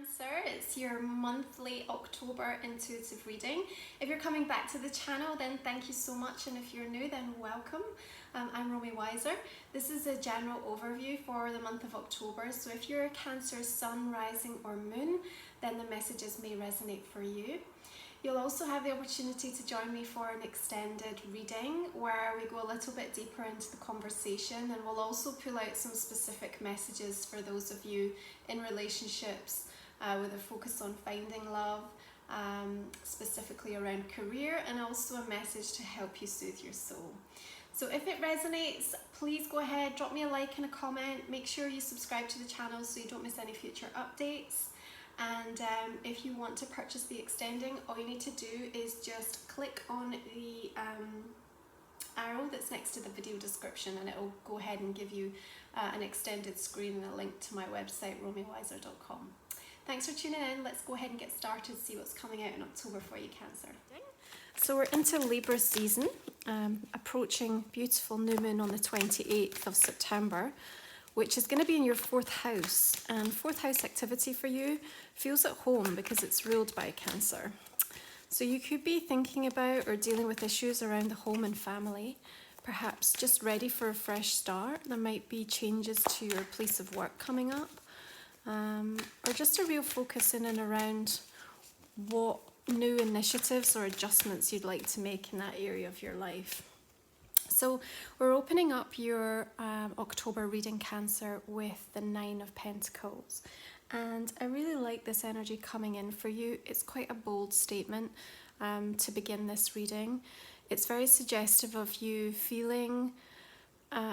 Cancer, it's your monthly October intuitive reading. If you're coming back to the channel, then thank you so much, and if you're new, then welcome. I'm Romy Wyser. This is a general overview for the month of October, so if you're a Cancer sun, rising or moon, then the messages may resonate for you. You'll also have the opportunity to join me for an extended reading where we go a little bit deeper into the conversation, and we'll also pull out some specific messages for those of you in relationships with a focus on finding love, specifically around career, and also a message to help you soothe your soul. So if it resonates, please go ahead, drop me a like and a comment. Make sure you subscribe to the channel so you don't miss any future updates. And if you want to purchase the extending, all you need to do is just click on the arrow that's next to the video description, and it'll go ahead and give you an extended screen and a link to my website, romywyser.com. Thanks for tuning in. Let's go ahead and get started, see what's coming out in October for you, Cancer. So we're into Libra season, approaching beautiful new moon on the 28th of September, which is going to be in your fourth house. And fourth house activity for you feels at home because it's ruled by Cancer. So you could be thinking about or dealing with issues around the home and family, perhaps just ready for a fresh start. There might be changes to your place of work coming up, or just a real focus in and around what new initiatives or adjustments you'd like to make in that area of your life. So we're opening up your October reading, Cancer, with the 9 of Pentacles. And I really like this energy coming in for you. It's quite a bold statement to begin this reading. It's very suggestive of you feeling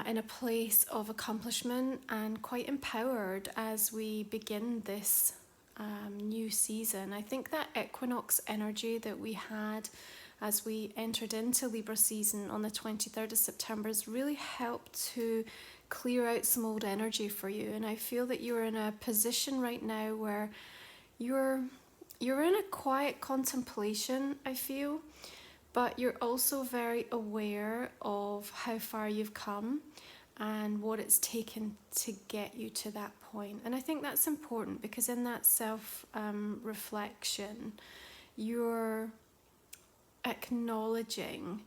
in a place of accomplishment and quite empowered as we begin this new season. I think that equinox energy that we had as we entered into Libra season on the 23rd of September has really helped to clear out some old energy for you. And I feel that you're in a position right now where you're in a quiet contemplation, I feel, but you're also very aware of how far you've come and what it's taken to get you to that point. And I think that's important because in that self-reflection, you're acknowledging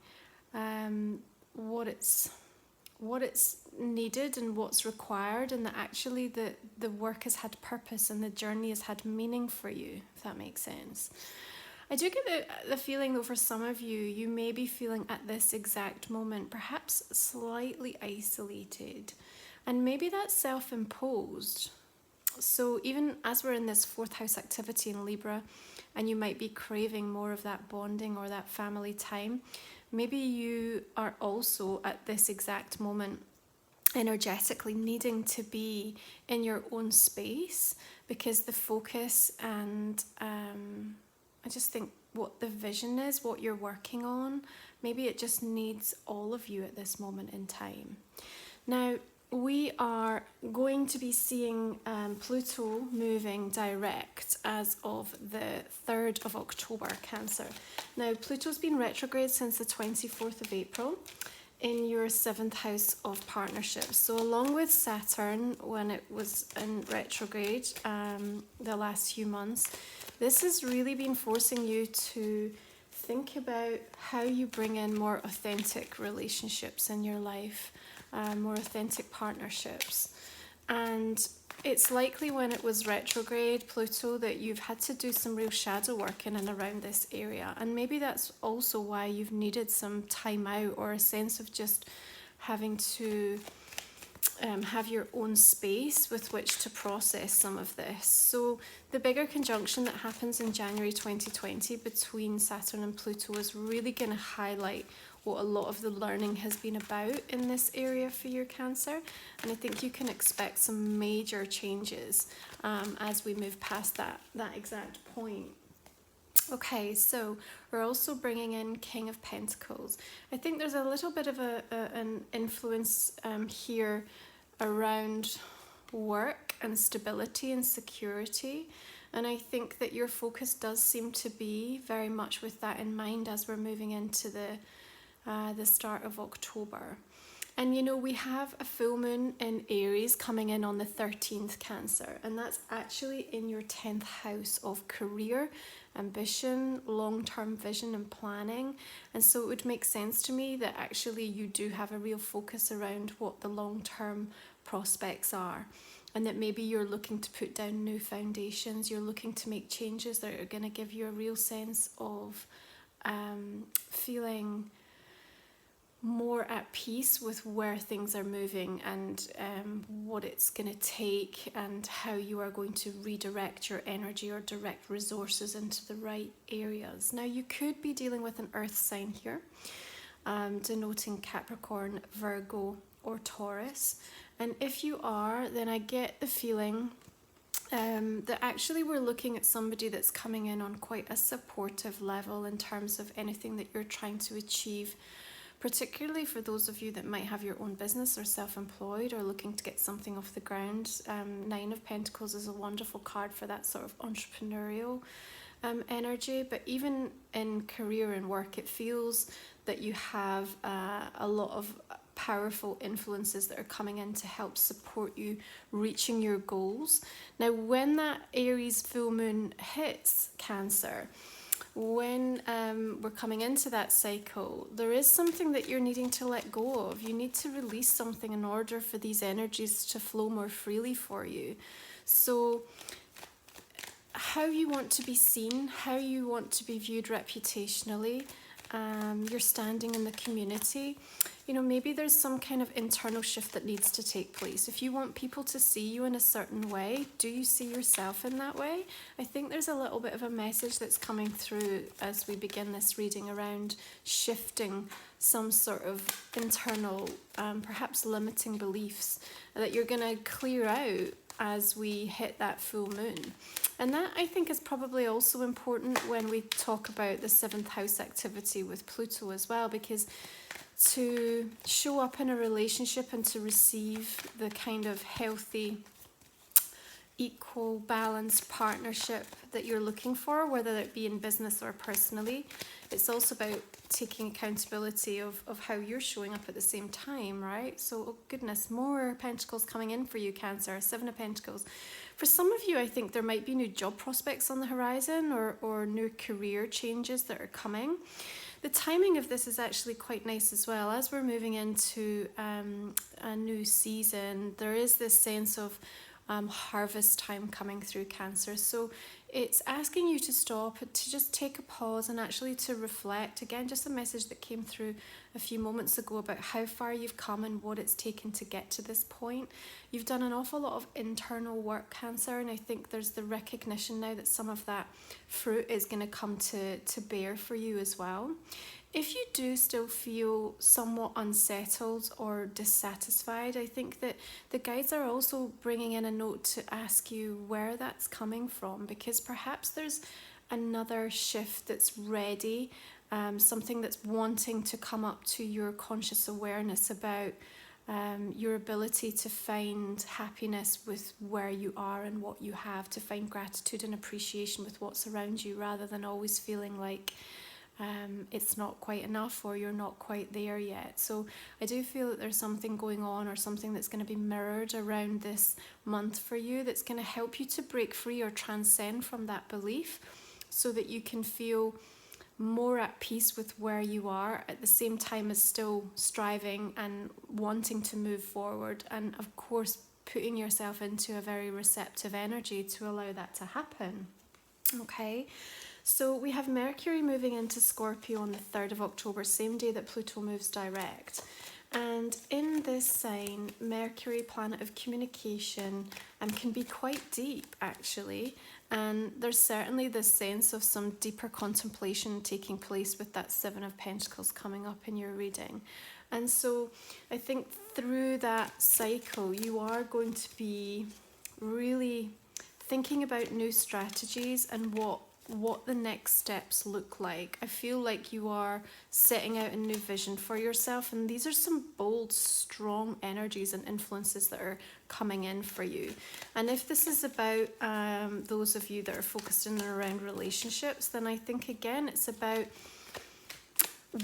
what it's needed and what's required, and that actually the work has had purpose and the journey has had meaning for you, if that makes sense. I do get the feeling though, for some of you, you may be feeling at this exact moment perhaps slightly isolated, and maybe that's self-imposed. So even as we're in this fourth house activity in Libra, and you might be craving more of that bonding or that family time, maybe you are also at this exact moment energetically needing to be in your own space, because the focus and I just think what the vision is, what you're working on, maybe it just needs all of you at this moment in time. Now, we are going to be seeing Pluto moving direct as of the 3rd of October, Cancer. Now, Pluto's been retrograde since the 24th of April in your 7th house of partnerships. So along with Saturn, when it was in retrograde the last few months, this has really been forcing you to think about how you bring in more authentic relationships in your life. More authentic partnerships. And it's likely when it was retrograde, Pluto, that you've had to do some real shadow work in and around this area. And maybe that's also why you've needed some time out, or a sense of just having to have your own space with which to process some of this. So the bigger conjunction that happens in January 2020 between Saturn and Pluto is really going to highlight what a lot of the learning has been about in this area for your Cancer. And I think you can expect some major changes as we move past that exact point. Okay, so we're also bringing in King of Pentacles. I think there's a little bit of an influence here around work and stability and security. And I think that your focus does seem to be very much with that in mind as we're moving into the start of October. And we have a full moon in Aries coming in on the 13th, Cancer, and that's actually in your 10th house of career, ambition, long-term vision and planning. And so it would make sense to me that actually you do have a real focus around what the long-term prospects are, and that maybe you're looking to put down new foundations, you're looking to make changes that are going to give you a real sense of feeling more at peace with where things are moving, and what it's going to take, and how you are going to redirect your energy or direct resources into the right areas. Now, you could be dealing with an earth sign here, denoting Capricorn, Virgo or Taurus. And if you are, then I get the feeling that actually we're looking at somebody that's coming in on quite a supportive level in terms of anything that you're trying to achieve, particularly for those of you that might have your own business or self-employed or looking to get something off the ground. Nine of Pentacles is a wonderful card for that sort of entrepreneurial energy. But even in career and work, it feels that you have a lot of powerful influences that are coming in to help support you reaching your goals. Now, when that Aries full moon hits, Cancer, when we're coming into that cycle, there is something that you're needing to let go of. You need to release something in order for these energies to flow more freely for you. So how you want to be seen, how you want to be viewed reputationally, your standing in the community, maybe there's some kind of internal shift that needs to take place. If you want people to see you in a certain way, do you see yourself in that way? I think there's a little bit of a message that's coming through as we begin this reading around shifting some sort of internal, perhaps limiting beliefs that you're going to clear out as we hit that full moon. And that, I think, is probably also important when we talk about the 7th house activity with Pluto as well, because to show up in a relationship and to receive the kind of healthy, equal, balanced partnership that you're looking for, whether it be in business or personally, it's also about taking accountability of how you're showing up at the same time, right? So, oh goodness, more Pentacles coming in for you, Cancer. 7 of Pentacles. For some of you, I think there might be new job prospects on the horizon, or new career changes that are coming. The timing of this is actually quite nice as well. As we're moving into a new season, there is this sense of harvest time coming through, Cancer. So it's asking you to stop, to just take a pause and actually to reflect. Again, just a message that came through a few moments ago about how far you've come and what it's taken to get to this point. You've done an awful lot of internal work, Cancer, and I think there's the recognition now that some of that fruit is going to come to bear for you as well. If you do still feel somewhat unsettled or dissatisfied, I think that the guides are also bringing in a note to ask you where that's coming from, because perhaps there's another shift that's ready, something that's wanting to come up to your conscious awareness about your ability to find happiness with where you are and what you have, to find gratitude and appreciation with what's around you, rather than always feeling like it's not quite enough or you're not quite there yet. So I do feel that there's something going on, or something that's going to be mirrored around this month for you, that's going to help you to break free or transcend from that belief, so that you can feel more at peace with where you are, at the same time as still striving and wanting to move forward, and of course putting yourself into a very receptive energy to allow that to happen. Okay, so we have Mercury moving into Scorpio on the 3rd of October, same day that Pluto moves direct. And in this sign, Mercury, planet of communication, can be quite deep actually. And there's certainly this sense of some deeper contemplation taking place with that 7 of Pentacles coming up in your reading. And so I think through that cycle, you are going to be really thinking about new strategies and what the next steps look like. I feel like you are setting out a new vision for yourself, and these are some bold, strong energies and influences that are coming in for you. And if this is about those of you that are focused in and around relationships, then I think again it's about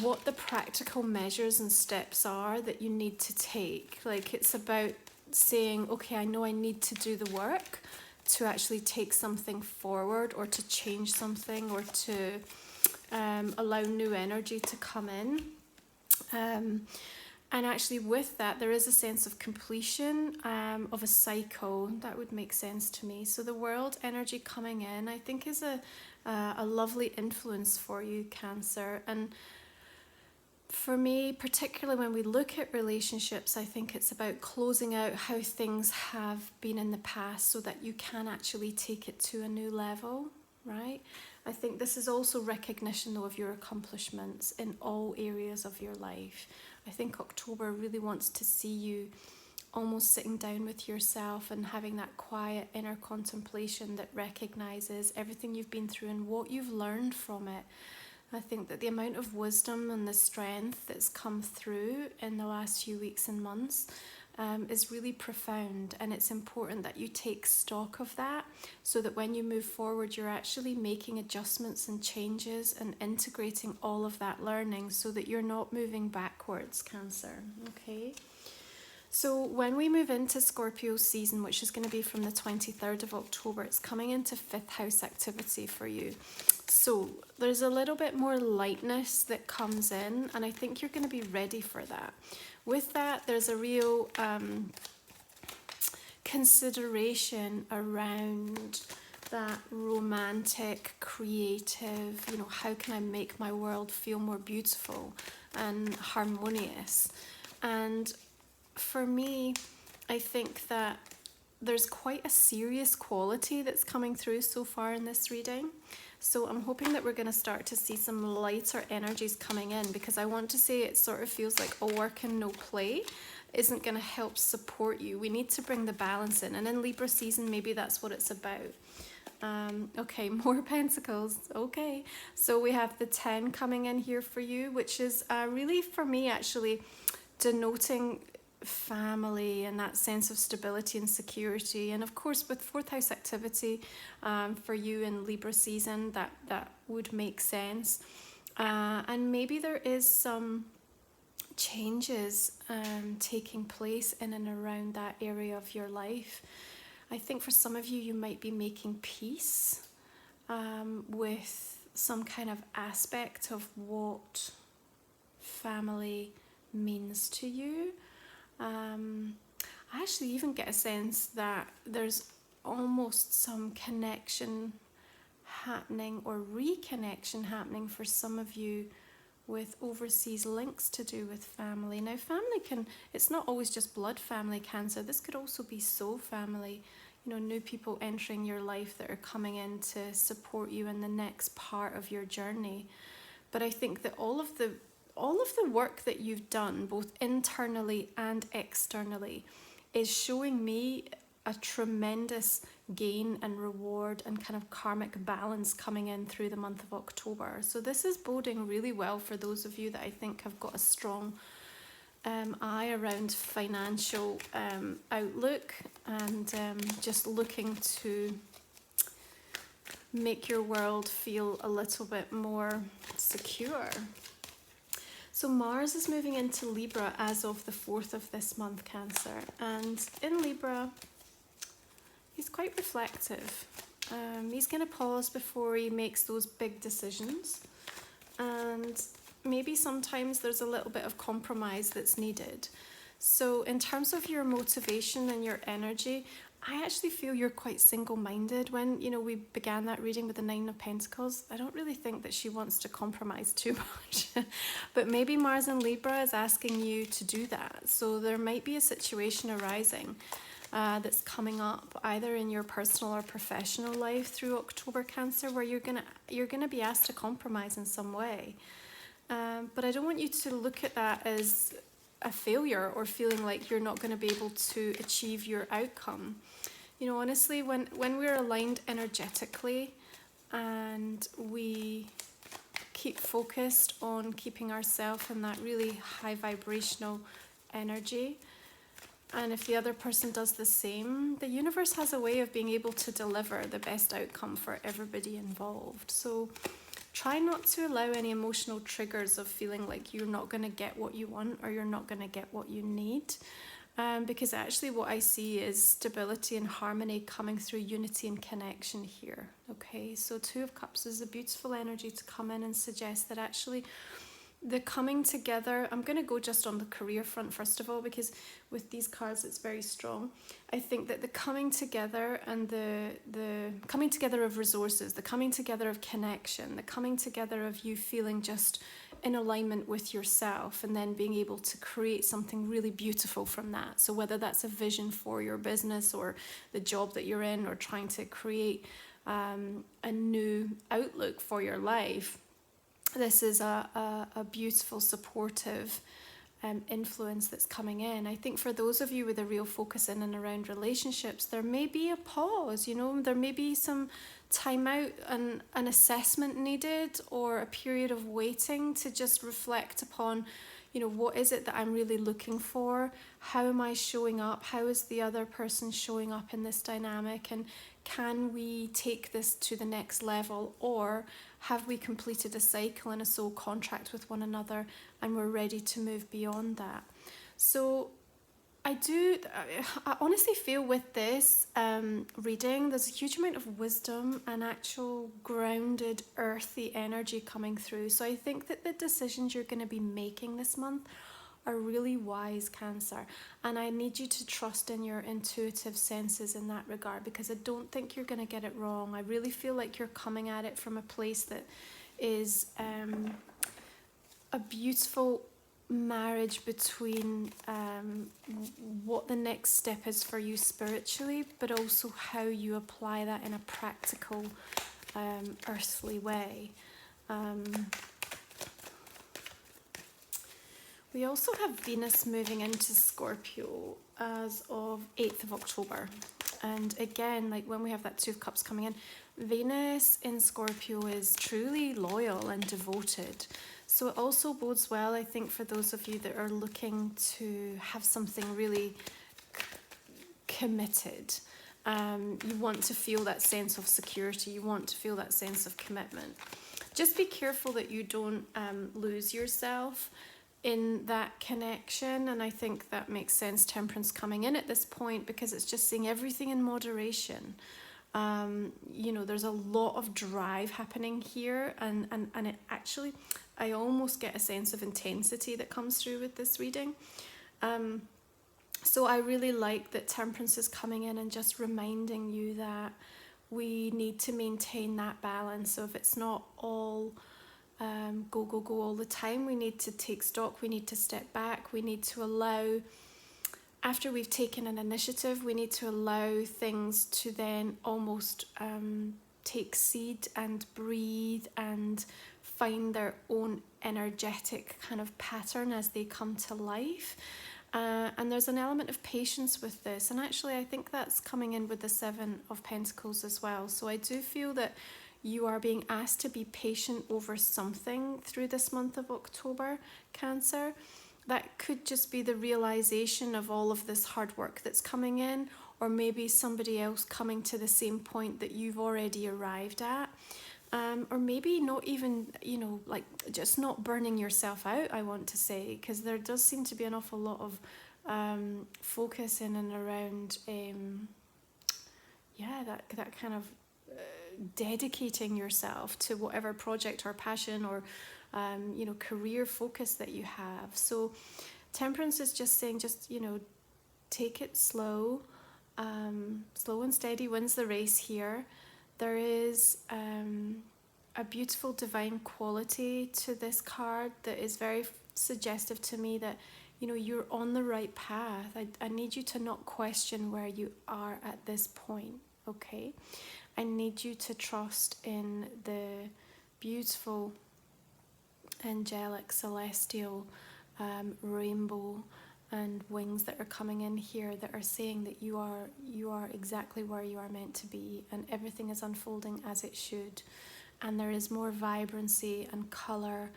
what the practical measures and steps are that you need to take. Like, it's about saying, okay, I know I need to do the work to actually take something forward, or to change something, or to allow new energy to come in. And actually with that, there is a sense of completion of a cycle. That would make sense to me. So the world energy coming in, I think, is a lovely influence for you, Cancer. And for me, particularly when we look at relationships, I think it's about closing out how things have been in the past so that you can actually take it to a new level, right? I think this is also recognition, though, of your accomplishments in all areas of your life. I think October really wants to see you almost sitting down with yourself and having that quiet inner contemplation that recognizes everything you've been through and what you've learned from it. I think that the amount of wisdom and the strength that's come through in the last few weeks and months is really profound, and it's important that you take stock of that so that when you move forward, you're actually making adjustments and changes and integrating all of that learning so that you're not moving backwards, Cancer. Okay. So when we move into Scorpio season, which is going to be from the 23rd of October, it's coming into 5th house activity for you. So there's a little bit more lightness that comes in, and I think you're going to be ready for that. With that, there's a real consideration around that romantic, creative, how can I make my world feel more beautiful and harmonious? And for me, I think that there's quite a serious quality that's coming through so far in this reading. So I'm hoping that we're going to start to see some lighter energies coming in, because I want to say it sort of feels like a work and no play isn't going to help support you. We need to bring the balance in. And in Libra season, maybe that's what it's about. Okay, more pentacles. Okay, so we have the 10 coming in here for you, which is really, for me, actually denoting family and that sense of stability and security. And of course, with 4th house activity for you in Libra season, that would make sense. And maybe there is some changes taking place in and around that area of your life. I think for some of you, you might be making peace with some kind of aspect of what family means to you. I actually even get a sense that there's almost some connection happening, or reconnection happening for some of you with overseas links to do with family. Now, family it's not always just blood family, Cancer. This could also be soul family, new people entering your life that are coming in to support you in the next part of your journey. But I think that all of the work that you've done, both internally and externally, is showing me a tremendous gain and reward and kind of karmic balance coming in through the month of October. So this is boding really well for those of you that I think have got a strong eye around financial outlook, and just looking to make your world feel a little bit more secure. So Mars is moving into Libra as of the 4th of this month, Cancer. And in Libra, he's quite reflective. He's going to pause before he makes those big decisions. And maybe sometimes there's a little bit of compromise that's needed. So in terms of your motivation and your energy, I actually feel you're quite single-minded. When, we began that reading with the 9 of Pentacles, I don't really think that she wants to compromise too much. But maybe Mars in Libra is asking you to do that. So there might be a situation arising that's coming up either in your personal or professional life through October, Cancer, where you're gonna be asked to compromise in some way. But I don't want you to look at that as a failure or feeling like you're not going to be able to achieve your outcome. Honestly, when we're aligned energetically and we keep focused on keeping ourselves in that really high vibrational energy, and if the other person does the same, the universe has a way of being able to deliver the best outcome for everybody involved. So try not to allow any emotional triggers of feeling like you're not going to get what you want or you're not going to get what you need. Because actually what I see is stability and harmony coming through unity and connection here. Okay, so Two of Cups is a beautiful energy to come in and suggest that actually the coming together, I'm going to go just on the career front first of all, because with these cards it's very strong. I think that the coming together and the coming together of resources, the coming together of connection, the coming together of you feeling just in alignment with yourself and then being able to create something really beautiful from that. So whether that's a vision for your business or the job that you're in, or trying to create a new outlook for your life, this is a beautiful, supportive influence that's coming in. I think for those of you with a real focus in and around relationships, there may be a pause, there may be some time out and an assessment needed, or a period of waiting to just reflect upon, what is it that I'm really looking for? How am I showing up? How is the other person showing up in this dynamic? And can we take this to the next level? Or have we completed a cycle and a soul contract with one another and we're ready to move beyond that? So I honestly feel with this reading, there's a huge amount of wisdom and actual grounded, earthy energy coming through. So I think that the decisions you're going to be making this month are really wise, Cancer. And I need you to trust in your intuitive senses in that regard, because I don't think you're going to get it wrong. I really feel like you're coming at it from a place that is a beautiful marriage between what the next step is for you spiritually, but also how you apply that in a practical, earthly way. We also have Venus moving into Scorpio as of 8th of October. And again, like when we have that Two of Cups coming in, Venus in Scorpio is truly loyal and devoted. So it also bodes well, I think, for those of you that are looking to have something really committed. You want to feel that sense of security. You want to feel that sense of commitment. Just be careful that you don't lose yourself in that connection. And I think that makes sense, Temperance coming in at this point, because it's just seeing everything in moderation. There's a lot of drive happening here, and it actually, I almost get a sense of intensity that comes through with this reading. So I really like that Temperance is coming in and just reminding you that we need to maintain that balance. So if it's not all go all the time, we need to take stock, we need to step back, we need to allow, after we've taken an initiative, we need to allow things to then almost take seed and breathe and find their own energetic kind of pattern as they come to life. And there's an element of patience with this. And actually, I think that's coming in with the Seven of Pentacles as well. So I do feel that you are being asked to be patient over something through this month of October, Cancer. That could just be the realization of all of this hard work that's coming in, or maybe somebody else coming to the same point that you've already arrived at. Or maybe not even, just not burning yourself out, I want to say, because there does seem to be an awful lot of focus in and around, that kind of dedicating yourself to whatever project or passion or career focus that you have. So Temperance is just saying, take it slow. Slow and steady wins the race here. There is a beautiful divine quality to this card that is very suggestive to me that you're on the right path. I need you to not question where you are at this point, okay? I need you to trust in the beautiful, angelic, celestial rainbow and wings that are coming in here that are saying that you are exactly where you are meant to be, and everything is unfolding as it should. And there is more vibrancy and colour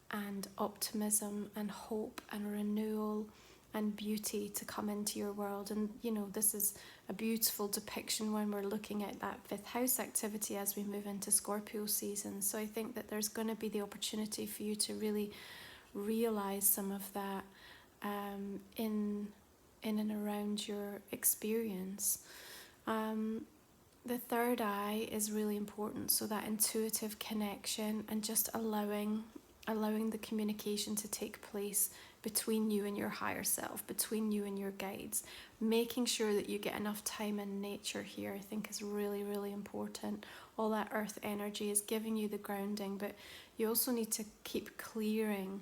and optimism and hope and renewal and beauty to come into your world. And you know, this is a beautiful depiction when we're looking at that 5th house activity as we move into Scorpio season. So I think that there's going to be the opportunity for you to really realize some of that in and around your experience. The 3rd eye is really important, so that intuitive connection and just allowing the communication to take place between you and your higher self, between you and your guides. Making sure that you get enough time in nature here, I think, is really, really important. All that earth energy is giving you the grounding, but you also need to keep clearing.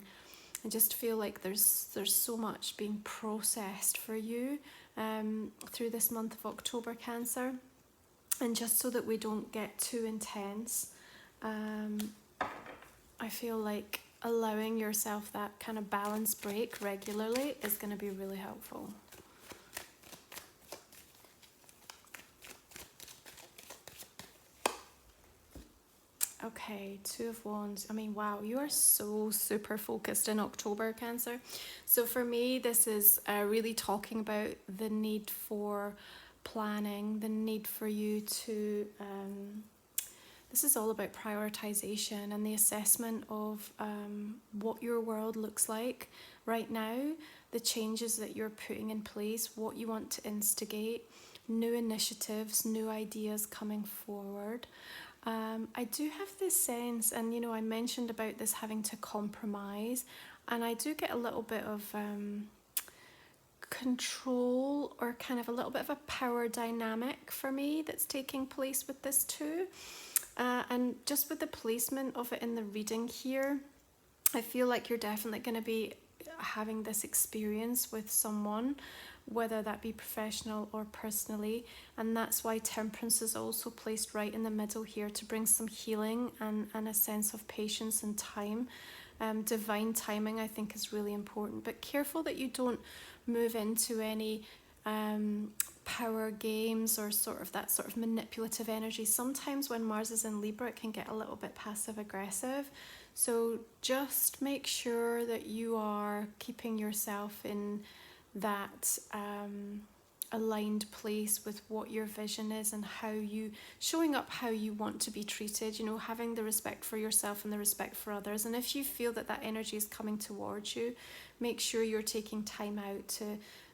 I just feel like there's so much being processed for you through this month of October, Cancer. And just so that we don't get too intense, I feel like allowing yourself that kind of balance break regularly is going to be really helpful. Okay, 2 of Wands. I mean, wow, you are so super focused in October, Cancer. So for me, this is really talking about the need for planning, the need for you to... this is all about prioritization and the assessment of what your world looks like right now, the changes that you're putting in place, what you want to instigate, new initiatives, new ideas coming forward. I do have this sense, and you know, I mentioned about this having to compromise, and I do get a little bit of control, or kind of a little bit of a power dynamic for me that's taking place with this too. And just with the placement of it in the reading here, I feel like you're definitely going to be having this experience with someone, whether that be professional or personally, and that's why Temperance is also placed right in the middle here to bring some healing and a sense of patience and time. Divine timing, I think, is really important, but careful that you don't move into any power games or sort of manipulative energy. Sometimes when Mars is in Libra, it can get a little bit passive aggressive. So just make sure that you are keeping yourself in that aligned place with what your vision is and how you showing up, how you want to be treated, you know, having the respect for yourself and the respect for others. And if you feel that that energy is coming towards you, make sure you're taking time out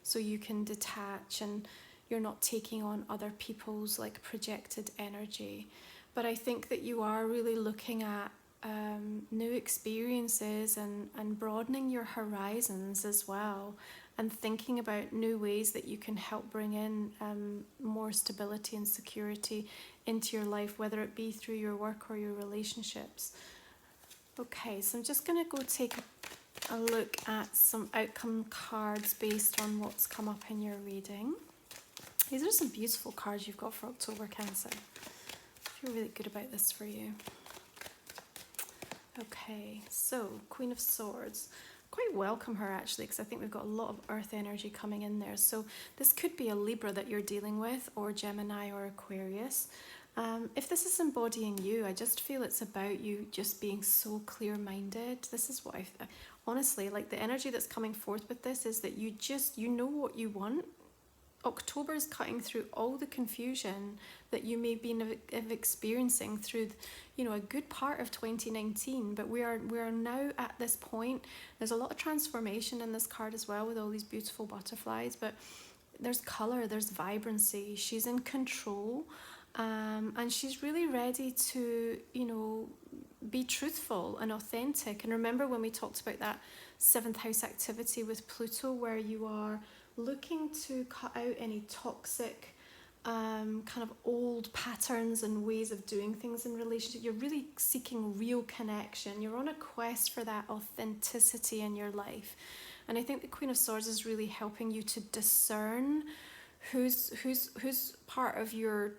so you can detach and you're not taking on other people's like projected energy. But I think that you are really looking at new experiences and broadening your horizons as well, and thinking about new ways that you can help bring in more stability and security into your life, whether it be through your work or your relationships. Okay, so I'm just going to go take a look at some outcome cards based on what's come up in your reading. These are some beautiful cards you've got for October, Cancer. I feel really good about this for you. Okay, so Queen of Swords. Quite welcome her actually, because I think we've got a lot of earth energy coming in there. So this could be a Libra that you're dealing with, or Gemini or Aquarius. If this is embodying you, I just feel it's about you just being so clear-minded. This is what I honestly, like, the energy that's coming forth with this is that you know what you want. October is cutting through all the confusion that you may be experiencing through, you know, a good part of 2019. But we are now at this point. There's a lot of transformation in this card as well, with all these beautiful butterflies. But there's color, there's vibrancy. She's in control, and she's really ready to, you know, be truthful and authentic. And remember when we talked about that 7th house activity with Pluto, where you are looking to cut out any toxic kind of old patterns and ways of doing things in relationship. You're really seeking real connection. You're on a quest for that authenticity in your life. And I think the Queen of Swords is really helping you to discern who's part of your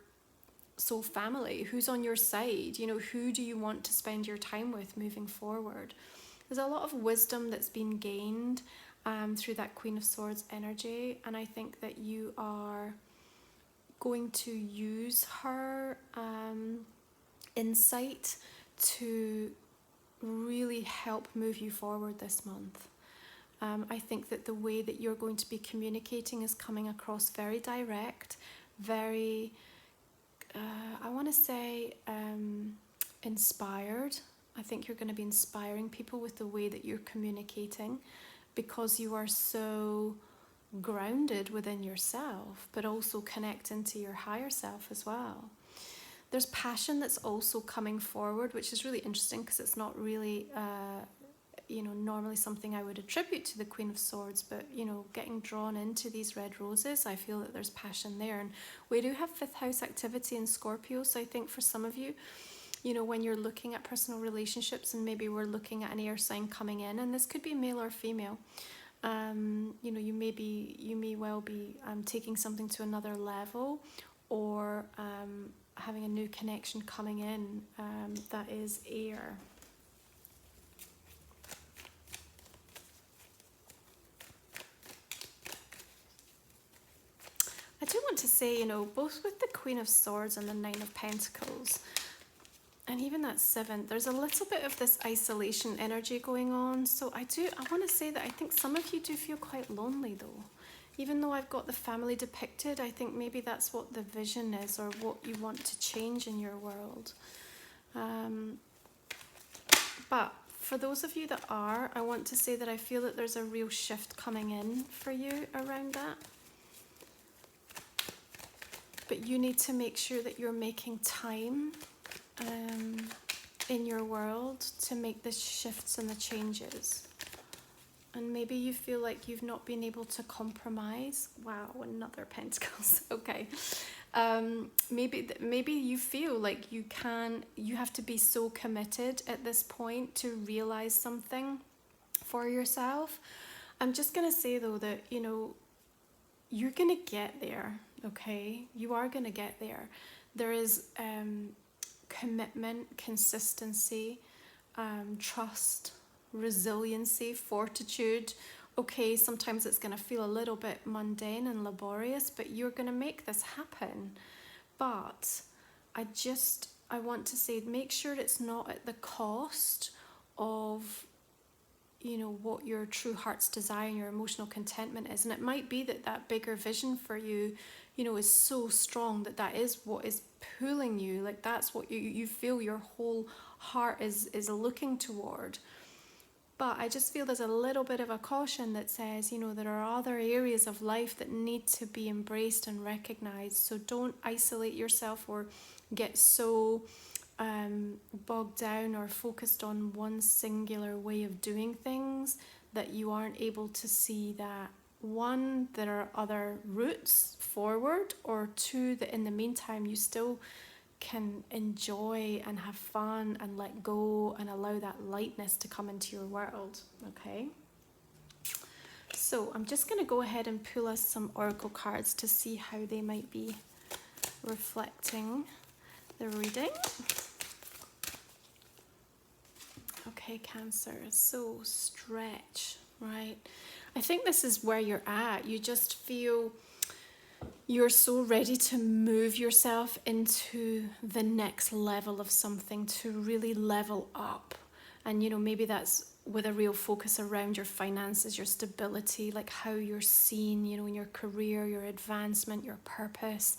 soul family, who's on your side, you know, who do you want to spend your time with moving forward. There's a lot of wisdom that's been gained through that Queen of Swords energy, and I think that you are going to use her insight to really help move you forward this month. I think that the way that you're going to be communicating is coming across very direct, very, I want to say, inspired. I think you're going to be inspiring people with the way that you're communicating, because you are so grounded within yourself, but also connecting to your higher self as well. There's passion that's also coming forward, which is really interesting because it's not really, normally something I would attribute to the Queen of Swords, but, getting drawn into these red roses, I feel that there's passion there. And we do have 5th house activity in Scorpio, so I think for some of you, when you're looking at personal relationships, and maybe we're looking at an air sign coming in, and this could be male or female, you may well be taking something to another level, or having a new connection coming in that is air. I do want to say, both with the Queen of Swords and the 9 of Pentacles, and even that 7th, there's a little bit of this isolation energy going on. So I want to say that I think some of you do feel quite lonely though. Even though I've got the family depicted, I think maybe that's what the vision is, or what you want to change in your world. But for those of you that are, I want to say that I feel that there's a real shift coming in for you around that. But you need to make sure that you're making time in your world to make the shifts and the changes. And maybe you feel like you've not been able to compromise. Wow, another Pentacles. Okay. Maybe you feel like you have to be so committed at this point to realize something for yourself. I'm just going to say though that, you're going to get there. Okay. You are going to get there. There is, commitment, consistency, trust, resiliency, fortitude. Okay, sometimes it's going to feel a little bit mundane and laborious, but you're going to make this happen. But I want to say, make sure it's not at the cost of, what your true heart's desire and your emotional contentment is. And it might be that bigger vision for you, is so strong that is what is pulling you. Like that's what you feel your whole heart is looking toward. But I just feel there's a little bit of a caution that says, there are other areas of life that need to be embraced and recognized. So don't isolate yourself or get so bogged down or focused on one singular way of doing things that you aren't able to see that, one, there are other routes forward, or two, that in the meantime you still can enjoy and have fun and let go and allow that lightness to come into your world. Okay, so I'm just going to go ahead and pull us some oracle cards to see how they might be reflecting the reading. Okay, Cancer, so stretch, right? I think this is where you're at. You just feel you're so ready to move yourself into the next level of something, to really level up. And, maybe that's with a real focus around your finances, your stability, like how you're seen, in your career, your advancement, your purpose.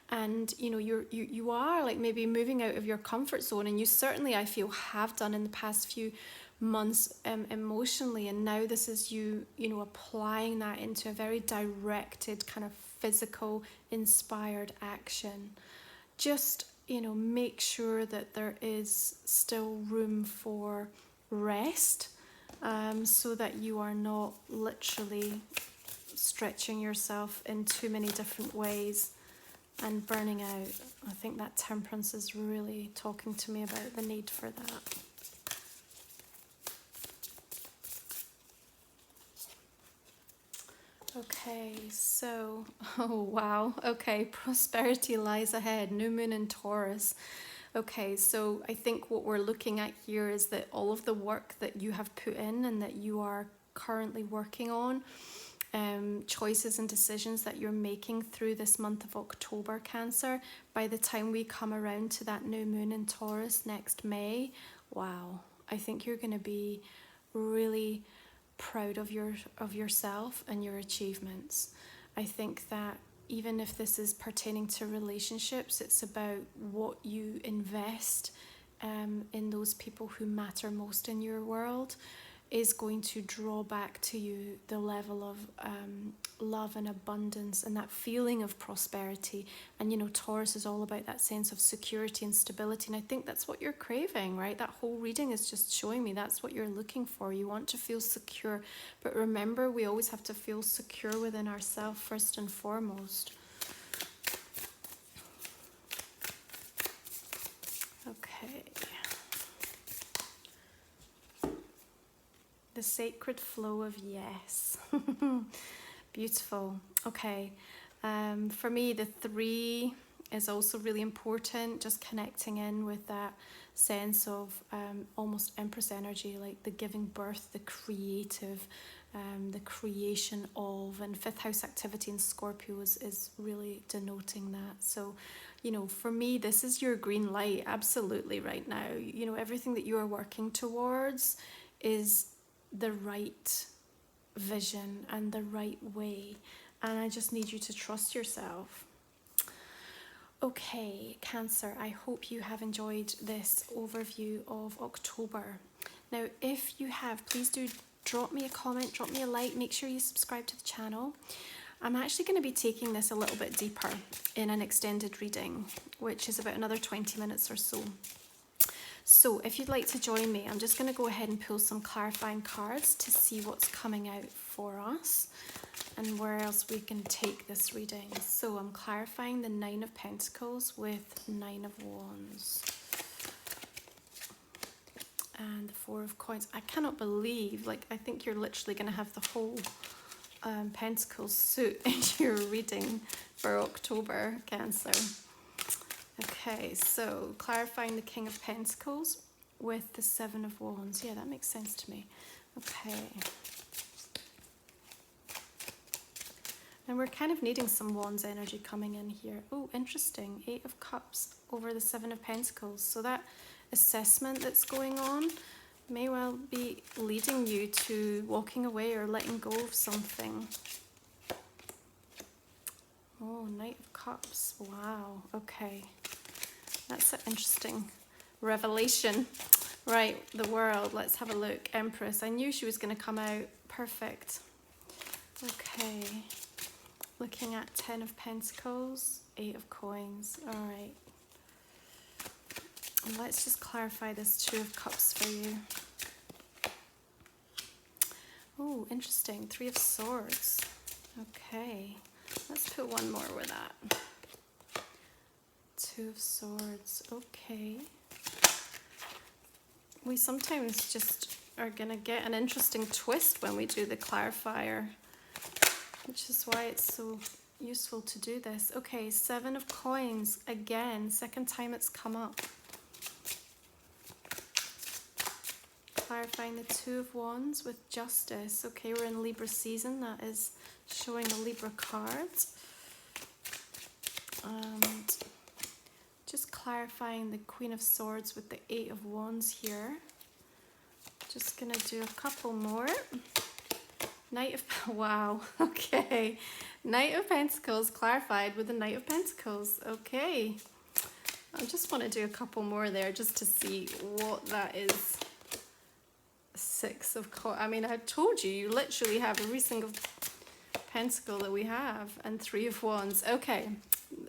And, you are like maybe moving out of your comfort zone. And you certainly, I feel, have done in the past few months emotionally. And now this is you, applying that into a very directed kind of physical inspired action. Just, make sure that there is still room for rest, so that you are not literally stretching yourself in too many different ways and burning out. I think that Temperance is really talking to me about the need for that. Okay, so, oh wow, okay, prosperity lies ahead, new moon in Taurus. Okay, so I think what we're looking at here is that all of the work that you have put in and that you are currently working on, choices and decisions that you're making through this month of October, Cancer, by the time we come around to that new moon in Taurus next May, wow, I think you're going to be really proud of yourself and your achievements. I think that even if this is pertaining to relationships, it's about what you invest in those people who matter most in your world is going to draw back to you the level of love and abundance and that feeling of prosperity. And you know, Taurus is all about that sense of security and stability, and I think that's what you're craving, right? That whole reading is just showing me that's what you're looking for. You want to feel secure, but remember, we always have to feel secure within ourselves first and foremost. Okay. The sacred flow of yes. Beautiful. Okay. For me, the 3 is also really important, just connecting in with that sense of almost Empress energy, like the giving birth, the creative, the creation of, and 5th house activity in Scorpio is really denoting that. So, you know, for me, this is your green light, absolutely, right now. You know, everything that you are working towards is the right vision and the right way, and I just need you to trust yourself. Okay, Cancer, I hope you have enjoyed this overview of October. Now, if you have, please do drop me a comment, drop me a like, make sure you subscribe to the channel. I'm actually going to be taking this a little bit deeper in an extended reading, which is about another 20 minutes or so. So if you'd like to join me, I'm just going to go ahead and pull some clarifying cards to see what's coming out for us and where else we can take this reading. So I'm clarifying the 9 of Pentacles with 9 of Wands. And the 4 of Coins. I cannot believe, like, I think you're literally going to have the whole Pentacles suit in your reading for October, Cancer. Okay, so clarifying the King of Pentacles with the 7 of Wands. Yeah, that makes sense to me. Okay. And we're kind of needing some Wands energy coming in here. Oh, interesting. 8 of Cups over the 7 of Pentacles. So that assessment that's going on may well be leading you to walking away or letting go of something. Oh, Knight of Cups. Wow. Okay. That's an interesting revelation. Right, the World. Let's have a look. Empress. I knew she was going to come out. Perfect. Okay. Looking at 10 of Pentacles, 8 of Coins. All right. And let's just clarify this 2 of Cups for you. Oh, interesting. 3 of Swords. Okay. Let's put one more with that. 2 of Swords. Okay. We sometimes just are going to get an interesting twist when we do the clarifier, which is why it's so useful to do this. Okay, 7 of Coins. Again, second time it's come up. Clarifying the 2 of Wands with Justice. Okay, we're in Libra season. That is showing a Libra card. And just clarifying the Queen of Swords with the 8 of Wands here. Just going to do a couple more. Knight of... Wow, okay. Knight of Pentacles clarified with the Knight of Pentacles. Okay. I just want to do a couple more there just to see what that is. 6 of... I mean, I told you, you literally have every single pentacle that we have. And 3 of Wands. Okay.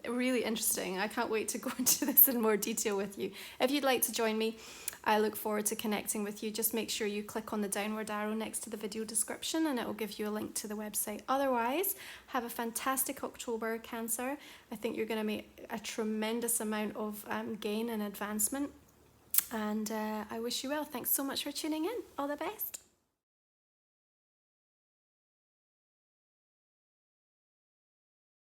Really interesting. I can't wait to go into this in more detail with you. If you'd like to join me, I look forward to connecting with you. Just make sure you click on the downward arrow next to the video description and it will give you a link to the website. Otherwise, have a fantastic October, Cancer. I think you're going to make a tremendous amount of gain and advancement. And I wish you well. Thanks so much for tuning in. All the best.